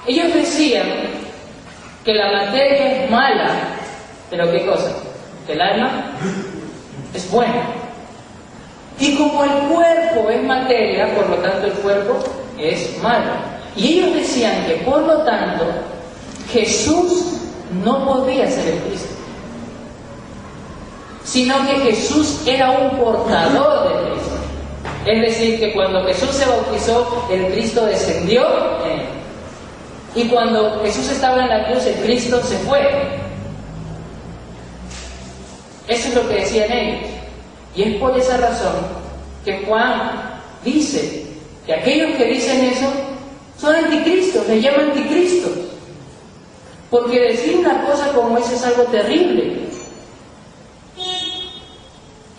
Ellos decían que la materia es mala, pero ¿qué cosa? Que el alma es buena. Y como el cuerpo es materia, por lo tanto el cuerpo es malo. Y ellos decían que por lo tanto Jesús no podía ser el Cristo, sino que Jesús era un portador de Cristo. Es decir, que cuando Jesús se bautizó, el Cristo descendió en él. Y cuando Jesús estaba en la cruz, el Cristo se fue. Eso es lo que decían ellos. Y es por esa razón que Juan dice que aquellos que dicen eso son anticristos, les llama anticristos. Porque decir una cosa como esa es algo terrible.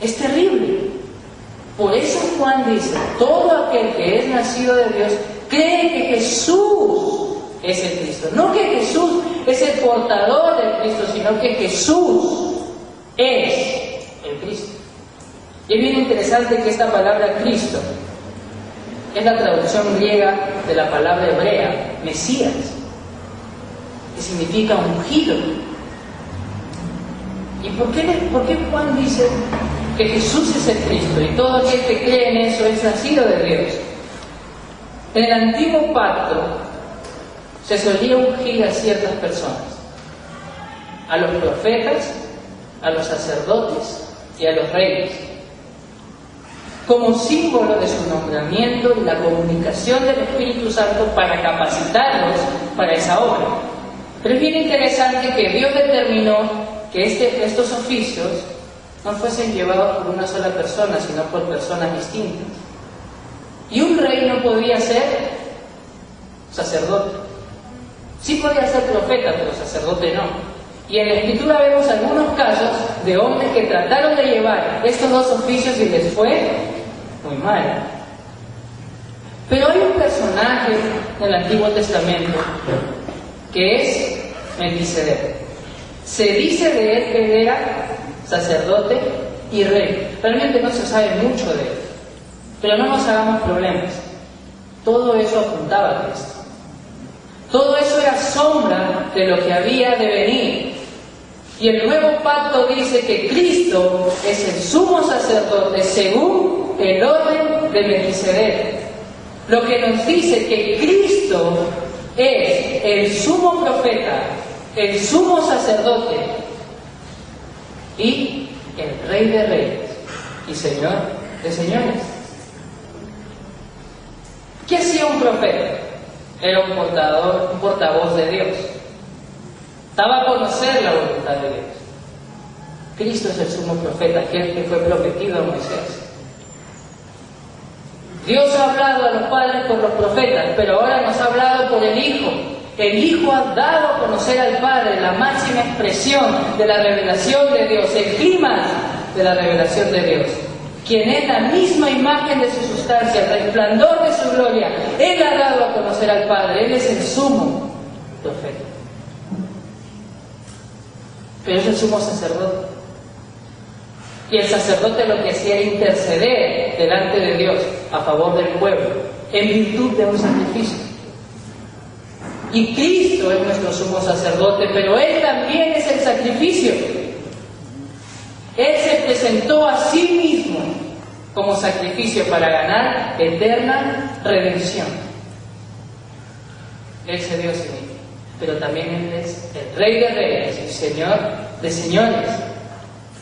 Es terrible. Por eso Juan dice, todo aquel que es nacido de Dios cree que Jesús es el Cristo. No que Jesús es el portador del Cristo, sino que Jesús es el Cristo. Y es bien interesante que esta palabra Cristo es la traducción griega de la palabra hebrea, Mesías, que significa ungido. ¿Y por qué Juan dice que Jesús es el Cristo y todo aquel que cree en eso es nacido de Dios? En el antiguo pacto se solía ungir a ciertas personas, a los profetas, a los sacerdotes y a los reyes, como símbolo de su nombramiento y la comunicación del Espíritu Santo para capacitarlos para esa obra. Pero es bien interesante que Dios determinó que estos oficios no fuesen llevados por una sola persona, sino por personas distintas. Y un rey no podía ser sacerdote. Sí podía ser profeta, pero sacerdote no. Y en la Escritura vemos algunos casos de hombres que trataron de llevar estos dos oficios y les fue muy mal. Pero hay un personaje en el Antiguo Testamento que es Melquisedec. Se dice de él que era sacerdote y rey. Realmente no se sabe mucho de él. Pero no nos hagamos problemas. Todo eso apuntaba a Cristo. Todo eso era sombra de lo que había de venir. Y el nuevo pacto dice que Cristo es el sumo sacerdote según el orden de Melquisedec. Lo que nos dice que Cristo es el sumo profeta, el sumo sacerdote y el Rey de Reyes y Señor de Señores. ¿Qué hacía un profeta? Era un portavoz de Dios. Daba a conocer la voluntad de Dios. Cristo es el sumo profeta, aquel que fue prometido a Moisés. Dios ha hablado a los padres por los profetas, pero ahora nos ha hablado por el Hijo. El Hijo ha dado a conocer al Padre la máxima expresión de la revelación de Dios, el clímax de la revelación de Dios, quien es la misma imagen de su sustancia, el resplandor de su gloria. Él ha dado a conocer al Padre, Él es el sumo profeta. Pero es el sumo sacerdote. Y el sacerdote lo que hacía era interceder delante de Dios a favor del pueblo, en virtud de un sacrificio. Y Cristo es nuestro sumo sacerdote, pero Él también es el sacrificio. Él se presentó a sí mismo como sacrificio para ganar eterna redención. Él se dio a sí mismo, pero también Él es el Rey de Reyes y Señor de Señores.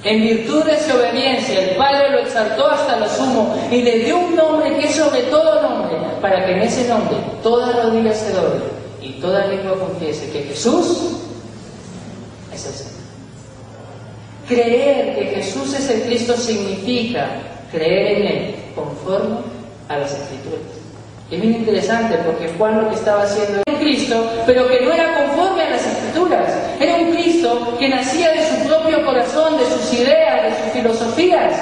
En virtud de su obediencia, el Padre lo exaltó hasta lo sumo y le dio un nombre que es sobre todo nombre, para que en ese nombre toda rodilla se doble y toda lengua confiese que Jesús es el Señor. Creer que Jesús es el Cristo significa creer en Él conforme a las Escrituras. Y es bien interesante porque Juan lo que estaba haciendo era un Cristo, pero que no era conforme a las Escrituras. Era un Cristo que nacía de su propio corazón, de sus ideas, de sus filosofías.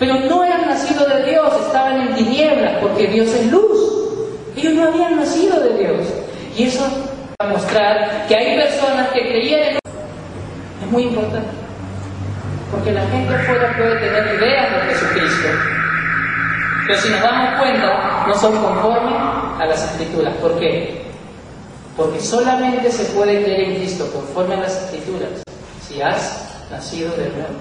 Pero no eran nacidos de Dios, estaban en tinieblas, porque Dios es luz. Ellos no habían nacido de Dios. Y eso va a mostrar que hay personas que creían en... Es muy importante. Porque la gente afuera puede tener ideas de Jesucristo, pero si nos damos cuenta, no son conformes a las Escrituras. ¿Por qué? Porque solamente se puede creer en Cristo conforme a las Escrituras si has nacido de nuevo.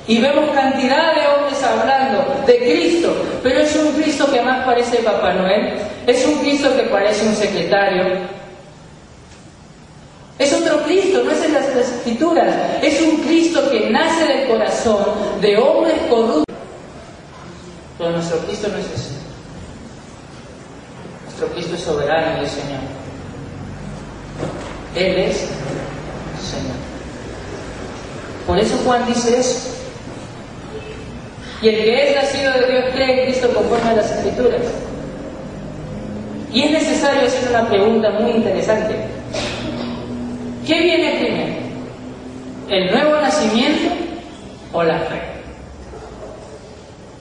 Y vemos cantidad de hombres hablando de Cristo, pero es un Cristo que más parece Papá Noel, es un Cristo que parece un secretario, es otro Cristo, no es en las Escrituras, es un Cristo que nace del corazón de hombres corruptos. Pero nuestro Cristo no es eso. Nuestro Cristo es soberano y es Señor. Él es Señor. Por eso Juan dice eso. Y el que es nacido de Dios cree en Cristo conforme a las Escrituras. Y es necesario hacer una pregunta muy interesante. ¿Qué viene primero? ¿El nuevo nacimiento o la fe?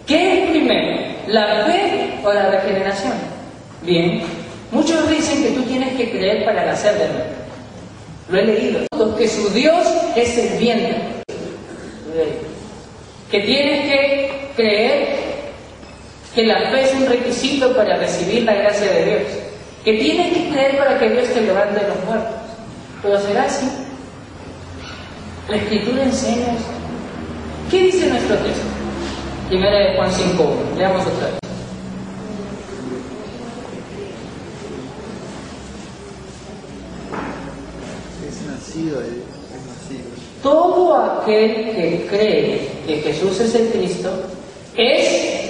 ¿Qué es primero? ¿La fe o la regeneración? Bien, muchos dicen que tú tienes que creer para nacer de nuevo. Lo he leído. Que su Dios es el vientre. Que tienes que creer que la fe es un requisito para recibir la gracia de Dios. Que tienes que creer para que Dios te levante de los muertos. Pero será así. La Escritura enseña eso. ¿Qué dice nuestro texto? Primera de Juan 5:1. Leamos otra vez. Es nacido. Todo aquel que cree que Jesús es el Cristo es...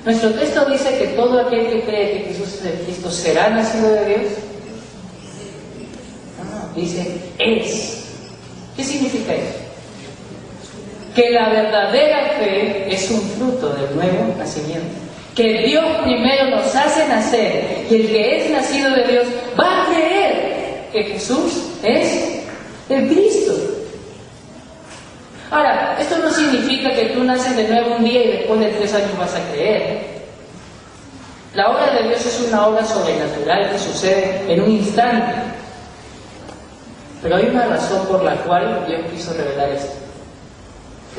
Nuestro texto dice que todo aquel que cree que Jesús es el Cristo será nacido de Dios. No, dice es. ¿Qué significa eso? Que la verdadera fe es un fruto del nuevo nacimiento. Que Dios primero nos hace nacer y el que es nacido de Dios va a creer que Jesús es el Cristo. Ahora, esto no significa que tú naces de nuevo un día y después de 3 años vas a creer. La obra de Dios es una obra sobrenatural que sucede en un instante. Pero hay una razón por la cual Dios quiso revelar esto.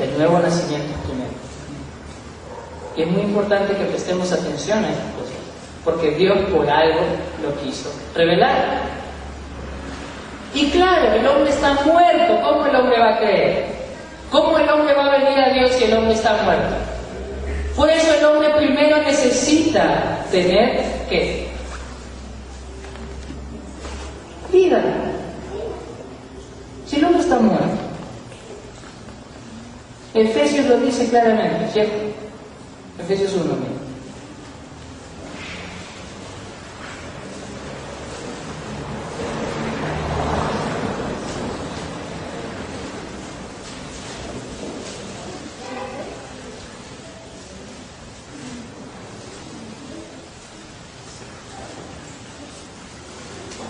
El nuevo nacimiento primero. Y es muy importante que prestemos atención a estas cosas, porque Dios por algo lo quiso revelar. Y claro, el hombre está muerto. ¿Cómo el hombre va a creer? ¿Cómo el hombre va a venir a Dios si el hombre está muerto? Por eso el hombre primero necesita tener ¿qué? Vida. Si el hombre está muerto. Efesios lo dice claramente, ¿cierto? Efesios 1, mira.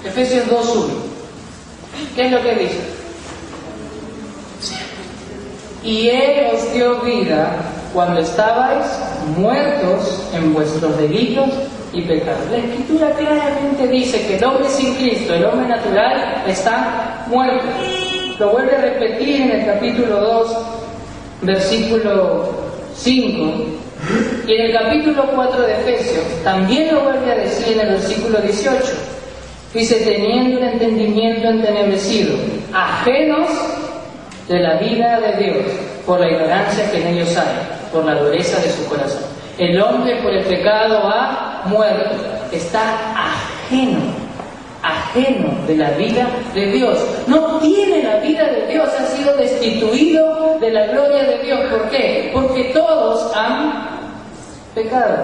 Efesios 2:1. ¿Qué es lo que dice? Y Él os dio vida cuando estabais muertos en vuestros delitos y pecados. La Escritura claramente dice que el hombre sin Cristo, el hombre natural, está muerto. Lo vuelve a repetir en el capítulo 2, versículo 5. Y en el capítulo 4 de Efesios también lo vuelve a decir en el versículo 18. Dice, teniendo un entendimiento entenebrecido, ajenos de la vida de Dios, por la ignorancia que en ellos hay, por la dureza de su corazón. El hombre por el pecado ha muerto, está ajeno de la vida de Dios. No tiene la vida de Dios, ha sido destituido de la gloria de Dios. ¿Por qué? Porque todos han pecado.